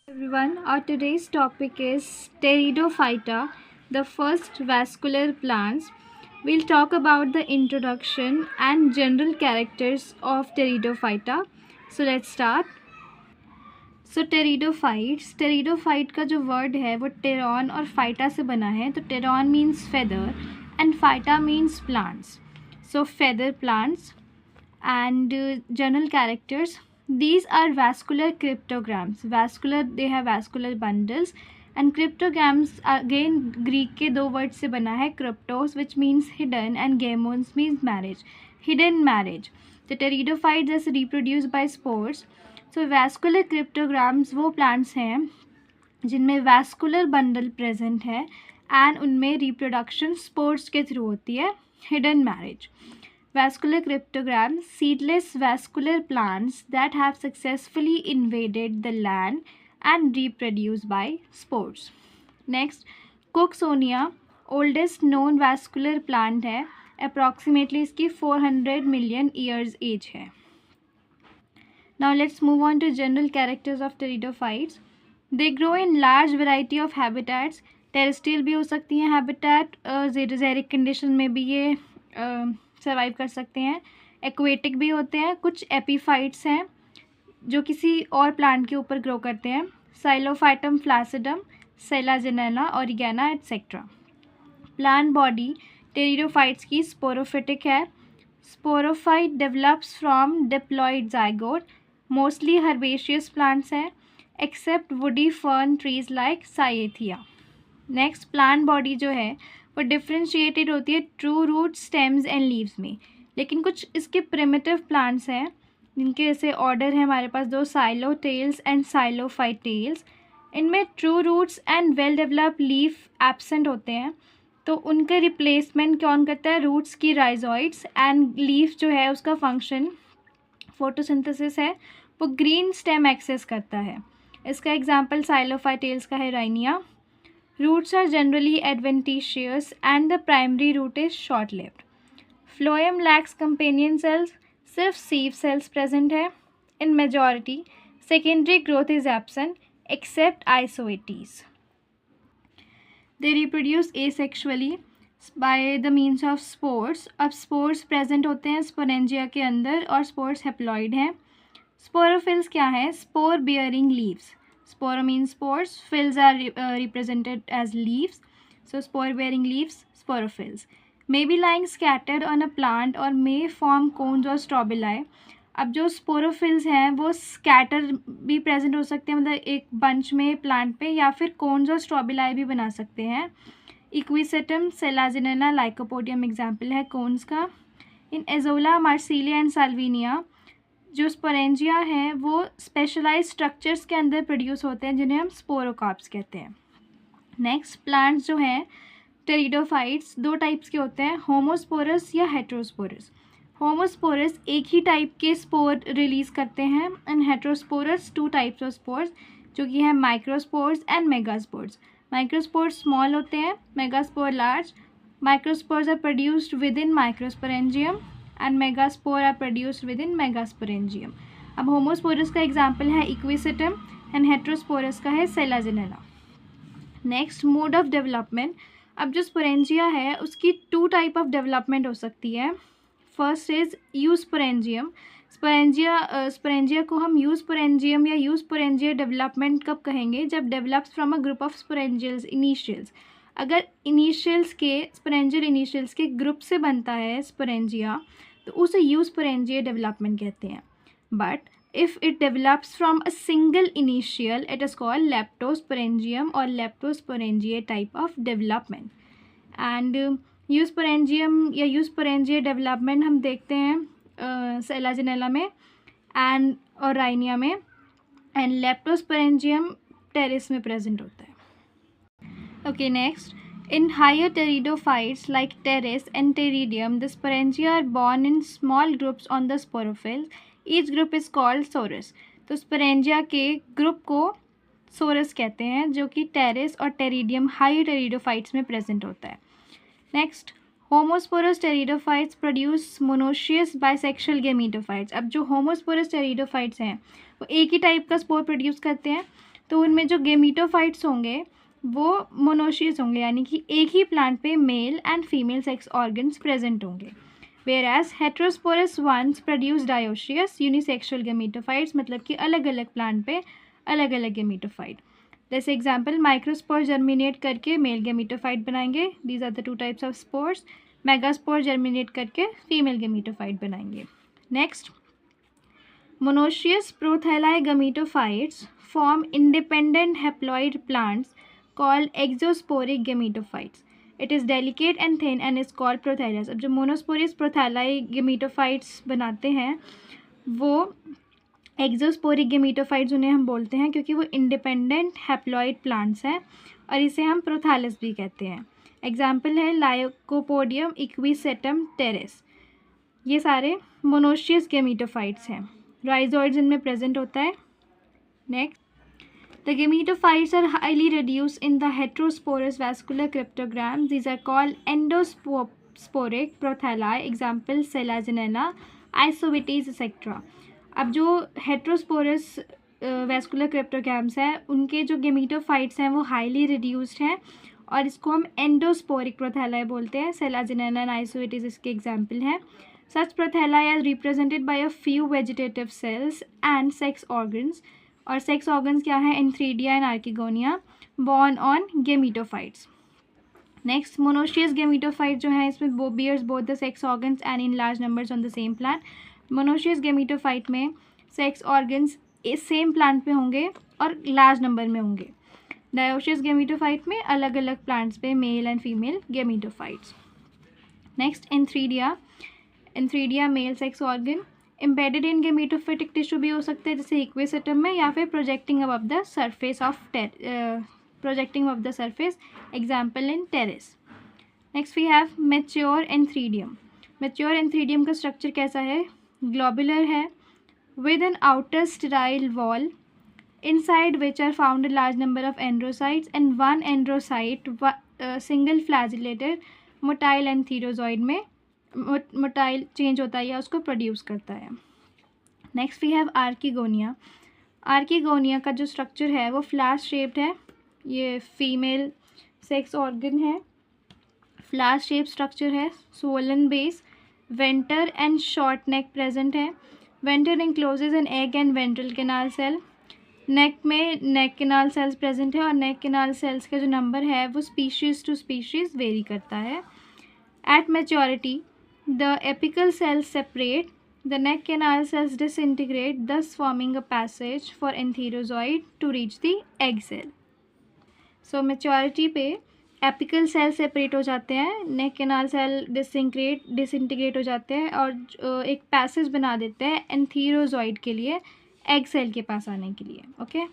Everyone, our today's topic is Pteridophyta, the first vascular plants. We'll talk about the introduction and general characters of Pteridophyta. So let's start. So pteridophyte का जो word है वो Tayron और phyta से बना है. तो pteron means feather and phyta means plants. So feather plants and general characters. These are vascular cryptograms. Vascular, they have vascular bundles, and cryptograms again Greek के दो वर्ड से बना है. Kryptos which means hidden and gamos means marriage. Hidden marriage. The pteridophytes is reproduced by spores. So vascular cryptograms वो plants हैं जिनमें vascular bundle present है and उनमें reproduction spores के through होती है. Hidden marriage. Vascular cryptograms, seedless vascular plants that have successfully invaded the land and reproduced by spores. Next, Cooksonia, oldest known vascular plant है. Approximately इसकी 400 million years age है. Now let's move on to general characters of pteridophytes. They grow in large variety of habitats. Terrestrial भी हो सकती हैं habitat, xeric condition में भी ये सर्वाइव कर सकते हैं. एक्वेटिक भी होते हैं. कुछ एपीफाइट्स हैं जो किसी और प्लांट के ऊपर ग्रो करते हैं. Psilotum flaccidum, Selaginella, oregana etcetera. Plant body pteridophytes की स्पोरोफिटिक है. Sporophyte develops from diploid zygote. Mostly herbaceous plants हैं except woody fern trees like Cyathea. Next, plant body जो है वो डिफ्रेंशिएटेड होती है true root, stems and leaves में. लेकिन कुछ इसके प्रिमिटिव प्लांट्स हैं जिनके जैसे ऑर्डर है हमारे पास दो, साइलोटेल्स एंड साइलोफाइटेल्स. इनमें true roots and well developed leaf absent होते हैं. तो उनके रिप्लेसमेंट कौन करता है? रूट्स की राइजोइड्स, एंड लीफ जो है उसका फंक्शन फोटोसिंथेसिस है, वो ग्रीन स्टेम एक्सेस करता है. इसका एग्जाम्पल साइलोफाइटेल्स का है Rhynia. Roots are generally adventitious and the primary root is short-lived. Phloem lacks companion cells, सिर्फ sieve cells present है. In majority, secondary growth is absent except isoetes. They reproduce asexually by the means of spores. अब spores present होते हैं sporangia के अंदर और spores haploid हैं. Sporophylls क्या है? Spore bearing leaves. Spora means spores. Phylls are represented as leaves. So spore bearing leaves, sporophylls. May be lying scattered on a plant or may form cones or strobili. अब जो sporophylls हैं वो scatter भी present हो सकते हैं, मतलब एक बंच में प्लांट पे, या फिर कोन्स और स्ट्रॉबिलाई भी बना सकते हैं. इक्विसेटम, सेलाजिनेला, लाइकोपोडियम एग्जाम्पल है कोन्स का. इन एजोला, मार्सिलिया एंड साल्विनिया जो स्पोरेंजिया हैं वो स्पेशलाइज स्ट्रक्चर्स के अंदर प्रोड्यूस होते हैं जिन्हें हम स्पोरोकार्प्स कहते हैं. नेक्स्ट, प्लांट्स जो हैं टेरिडोफाइट्स दो टाइप्स के होते हैं, होमोस्पोरस या हेट्रोस्पोरस. होमोस्पोरस एक ही टाइप के स्पोर रिलीज़ करते हैं, and heterosporous two types of spores जो कि हैं microspores and megaspores. Microspores small होते हैं, megaspore large. Microspores are produced within microsporangium and megaspore are produced within megasporangium. अब होमोस्पोरस का एग्जाम्पल है इक्विसेटम एंड हेट्रोस्पोरस का है Selaginella. Next, mode of development. अब जो स्पोरेंजिया है उसकी टू टाइप ऑफ डेवलपमेंट हो सकती है. First is यूस्पोरेंजियम. स्पोरेंजिया को हम यूस्पोरेंजियम या यूस्पोरेंजिया डेवलपमेंट कब कहेंगे? जब develops from a group of sporangials initials. अगर इनिशियल्स के स्पोरेंजियल इनिशियल्स के ग्रुप से बनता है स्पोरेंजिया तो उसे यूस्पोरेंजिया डेवलपमेंट कहते हैं. But if it develops from a single initial, it is called leptosporangium or leptosporangia type of development. And यूस्पोरेंजियम या यूस्पोरेंजिया डेवलपमेंट हम देखते हैं सेलाजिनेला में एंड और राइनिया में, एंड लेप्टोस्पोरेंजियम टेरिस में प्रेजेंट होता है. Okay, next. In higher pteridophytes like Pteris and Pteridium, the sporangia are born in small groups on the sporophylls. Each group is called sorus. तो sporangia के group को sorus कहते हैं जो कि Pteris और Pteridium higher pteridophytes में present होता है. Next, homosporous pteridophytes produce monoecious bisexual gametophytes. अब जो होमोस्पोरस टेरिडोफाइट्स हैं वो एक ही टाइप का स्पोर प्रोड्यूस करते हैं. तो उनमें जो गेमीटोफाइट्स होंगे वो मोनोशियस होंगे, यानी कि एक ही प्लांट पे male and female sex organs present होंगे। Whereas heterosporous ones produce dioecious unisexual gametophytes, मतलब कि अलग अलग प्लांट पे अलग अलग गेमीटोफाइट। जैसे एग्जाम्पल माइक्रोस्पोर जर्मिनेट करके मेल गेमीटोफाइट बनाएंगे, these are the two types of spores. Megaspore germinate करके फीमेल गेमीटोफाइट बनाएंगे। Next, monoecious prothylli gametophytes form independent haploid plants called exosporic gametophytes. It is delicate and thin and is called prothallus. अब जो मोनोस्पोरियस प्रोथैलाई गेमीटोफाइट्स बनाते हैं वो एक्जोस्पोरिक गेमीटोफाइट्स उन्हें हम बोलते हैं, क्योंकि वो इंडिपेंडेंट हैप्लॉइड प्लांट्स हैं और इसे हम प्रोथैलस भी कहते हैं। एग्जाम्पल है लाइकोपोडियम इक्विसेटम टेरेस। ये सारे मोनोशियस गेमीटोफाइट्स हैं, राइजोइड्स इनमें प्रेजेंट होता है। Next, the gametophytes are highly reduced in the heterosporous vascular cryptograms. These are called endosporic prothalli. Example Selaginella, Isovites, etc. अब जो हेट्रोस्पोरस वैस्कुलर क्रिप्टोग्राम्स हैं उनके जो गेमीटोफाइट्स हैं वो हाईली रिड्यूस्ड हैं और इसको हम एंडोस्पोरिक प्रोथैलाई बोलते हैं। सेलाजिनेला एंड आइसोविटीज इसके एग्जाम्पल हैं। Such prothalli are represented by a few vegetative cells and sex organs. और सेक्स ऑर्गन्स क्या है? Antheridia and archegonia borne on gametophytes. Next, monoecious gametophyte जो है इसमें वो bears both the sex organs and in large numbers on the same plant. Monoecious gametophyte में sex organs same plant पे होंगे और लार्ज नंबर में होंगे। डायोशियस गेमीटोफाइट में अलग अलग प्लांट्स पे male and female gametophytes. Next, antheridia male sex organ embedded in gametophytic tissue भी हो सकते हैं, जैसे इक्विसेटम में, या फिर projecting above the surface example in Pteris. Next we have mature antheridium. Mature antheridium का स्ट्रक्चर कैसा है? ग्लोबुलर है with an outer sterile wall inside which are found a large number of androcytes and one androcyte single flagellated motile antherozoid में motile change होता है या उसको produce करता है। Next we have archegonia. Archegonia का जो स्ट्रक्चर है वो फ्लैश शेप्ड है, ये फीमेल सेक्स ऑर्गन है, फ्लैश शेप स्ट्रक्चर है, swollen base, venter and short neck present है। Venter encloses an egg and ventral canal cell. Neck में नेक कैनाल सेल्स प्रेजेंट है और नेक कैनाल सेल्स का जो नंबर है वो स्पीशीज़ टू स्पीशीज़ वेरी करता है। At maturity the apical cells separate, the neck canal cells disintegrate, thus forming a passage for entherozoid to reach the egg cell. So maturity पे apical cell separate हो जाते हैं, neck canal cell disintegrate हो जाते हैं और एक passage बना देते हैं entherozoid के लिए egg cell के पास आने के लिए। Okay,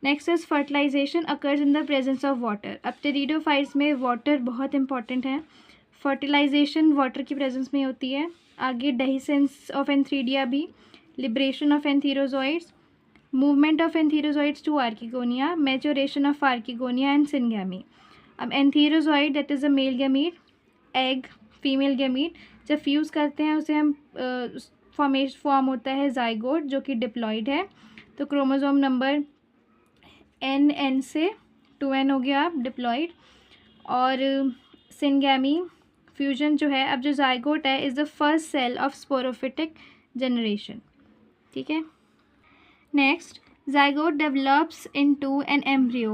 next is fertilisation occurs in the presence of water. अब टेरिडोफाइट्स में वाटर बहुत इंपॉर्टेंट है, फर्टिलाइजेशन वाटर की प्रेजेंस में होती है। आगे डेहिसेंस ऑफ एंथ्रीडिया भी, liberation of antherozoids, movement of antherozoids to archegonia, maturation of archegonia and syngamy. अब antherozoid that is a male gamete, egg female gamete, जब फ्यूज़ करते हैं उसे हम फॉर्म होता है जाइगोट जो कि डिप्लॉइड है। तो क्रोमोसोम नंबर एन से 2n हो गया अब डिप्लॉइड। और सिनगैमी फ्यूजन जो है, अब जो जाइगोट है is the first cell of sporophytic generation. ठीक है, next zygote develops into an embryo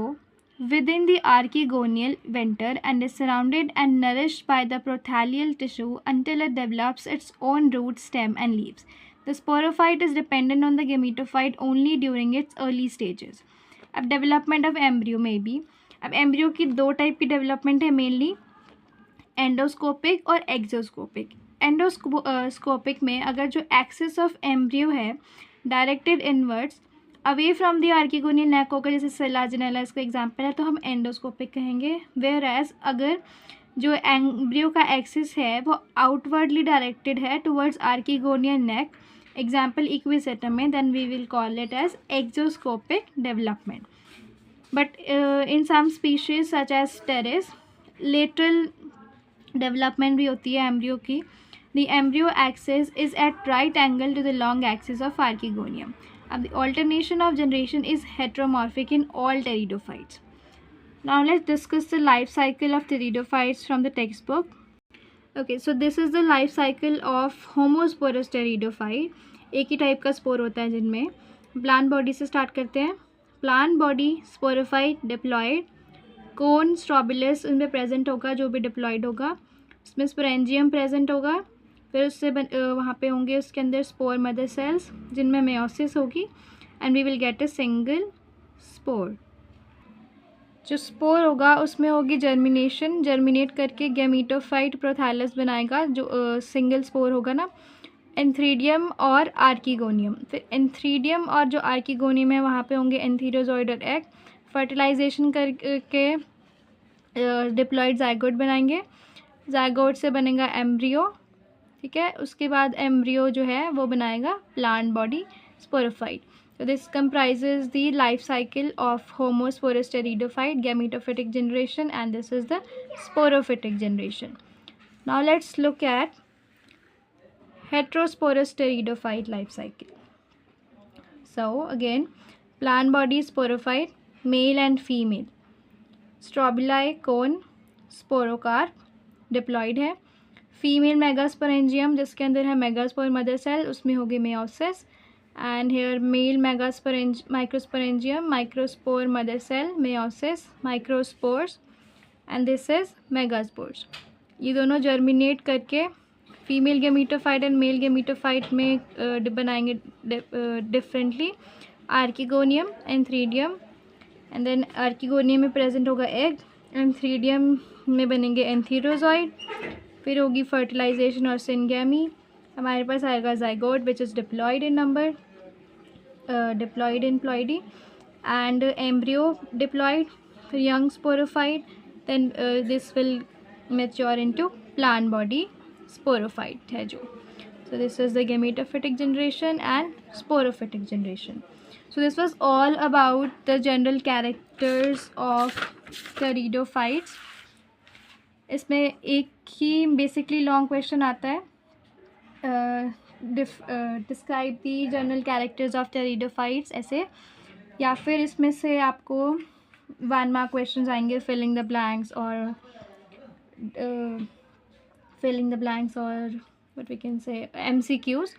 within the archegonial venter and is surrounded and nourished by the prothallial tissue until it develops its own root, stem and leaves. The sporophyte is dependent on the gametophyte only during its early stages. अब development of embryo में भी, अब embryo की दो type की development है mainly, endoscopic और एक्सोस्कोपिक। Endoscopic में अगर जो एक्सिस ऑफ एम्ब्रियो है directed inwards away from the archegonial neck होकर, जैसे सेलाजिनेला इसका एग्जांपल है, तो हम एंडोस्कोपिक कहेंगे। वेयर एज अगर जो एम्ब्रियो का एक्सिस है वो आउटवर्डली डायरेक्टेड है towards archegonial neck, example Equisetum में, then we will call it as exoscopic development. But in some species such as Pteris lateral development भी होती है एम्ब्रियो की, The embryo axis is at right angle to the long axis of archegonium. The alternation of generation is heteromorphic in all pteridophytes. Now let's discuss the life cycle of pteridophytes from the textbook. Okay, so this is the life cycle of homosporous pteridophyte. एक ही type का spore होता है जिनमें. Plant body से start करते हैं. Plant body sporophyte diploid, कोन strobilus उनमें प्रेजेंट होगा जो भी डिप्लॉयड होगा. इसमें स्पोरेंजियम प्रेजेंट होगा. फिर उससे वहाँ पे होंगे उसके अंदर स्पोर मदर सेल्स जिनमें मेयोसिस होगी and we will get a single spore. जो स्पोर होगा उसमें होगी जर्मिनेशन. जर्मिनेट करके गैमीटोफाइट प्रोथैलस बनाएगा जो सिंगल स्पोर होगा ना. एंथ्रीडियम और आर्कीगोनियम. फिर एंथ्रीडियम और जो आर्कीगोनियम है वहाँ पे होंगे एंथीरोजॉइड और एग. फर्टिलाइजेशन करके डिप्लॉयड जाइगोट बनाएंगे. जाइगोट से बनेगा एम्ब्रियो. ठीक है, उसके बाद एम्ब्रियो जो है वो बनाएगा plant body sporophyte. So this comprises the life cycle of homosporous pteridophyte, gametophytic generation, and this is the sporophytic generation. Now let's look at heterosporous pteridophyte life cycle. So again, plant body sporophyte, male and female. Strobili, cone, sporocarp, diploid है. Female megasporangium जिसके अंदर है megaspore mother cell, उसमें होगी meiosis. And here male microsporangium, microspore mother cell, meiosis, microspores, and this is megaspores. ये दोनों germinate करके female gametophyte and male gametophyte में बनाएंगे differently. Archegonium, antheridium, and then archegonium में प्रेजेंट होगा एग. एंथ्रीडियम में बनेंगे एंथीरोजॉइड. फिर होगी फर्टिलाइजेशन और सिनगैमी. हमारे पास आएगा zygote which is diploid in number, diploid in ploidy, and embryo diploid. फिर young sporophyte. Then this will mature into plant body sporophyte है जो. So this is the gametophytic generation and sporophytic generation. So this was all about the general characters of pteridophytes. इसमें एक ही basically long question आता है, describe the general characters of pteridophytes ऐसे, या फिर इसमें से आपको 1 मार्क क्वेश्चन आएंगे, फिलिंग द ब्लैंक्स और what we can say MCQs.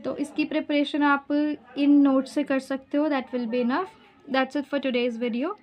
तो इसकी प्रिपरेशन आप इन नोट्स से कर सकते हो. That will be enough. That's it for today's video.